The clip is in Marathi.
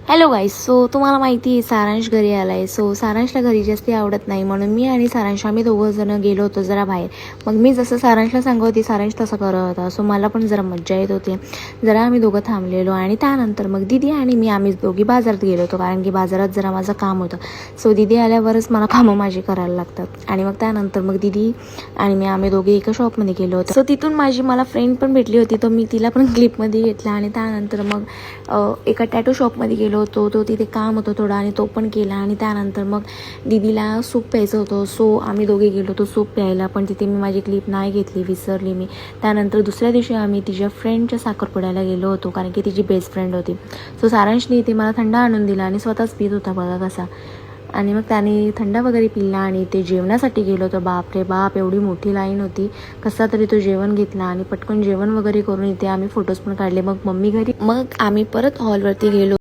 हॅलो गाईस. सो तुम्हाला माहिती आहे सारांश घरी आला आहे. सो सारांशला घरी जास्त आवडत नाही, म्हणून मी आणि सारांश आम्ही दोघं जण गेलो होतो जरा बाहेर. मग मी जसं सारांशला सांगत होती सारांश तसं करत होता. सो मला पण जरा मज्जा येत होती. जरा आम्ही दोघं थांबलेलो आणि त्यानंतर मग दिदी आणि मी आम्ही दोघी बाजारात गेलो होतो, कारण की बाजारात जरा माझं काम होतं. सो दिदी आल्यावरच मला कामं माझी करायला लागतात. आणि मग त्यानंतर मग दिदी आणि मी आम्ही दोघे एका शॉपमध्ये गेलो होतो. सो तिथून माझी मला फ्रेंड पण भेटली होती, तर मी तिला पण क्लिपमध्ये घेतला. आणि त्यानंतर मग एका टॅटू शॉपमध्ये गेलो होतो. तो तिथे काम होतं थोडं आणि तो पण केला. आणि त्यानंतर मग दीदीला सूप प्यायचं होतं, सो आम्ही दोघे गेलो होतो सूप प्यायला. पण तिथे मी माझी क्लिप नाही घेतली, विसरली मी. त्यानंतर दुसऱ्या दिवशी आम्ही तिच्या फ्रेंडच्या साखरपुड्याला गेलो होतो, कारण की तिची बेस्ट फ्रेंड होती. सो सारांशने इथे मला थंडा आणून दिला आणि स्वतःच पित होता बघा कसा. आणि मग त्याने थंडा वगैरे पिला आणि ते जेवणासाठी गेलो होतो. बाप रे बाप, एवढी मोठी लाईन होती. कसा तरी तो जेवण घेतला आणि पटकन जेवण वगैरे करून इथे आम्ही फोटोज पण काढले. मग मम्मी घरी, मग आम्ही परत हॉलवरती गेलो.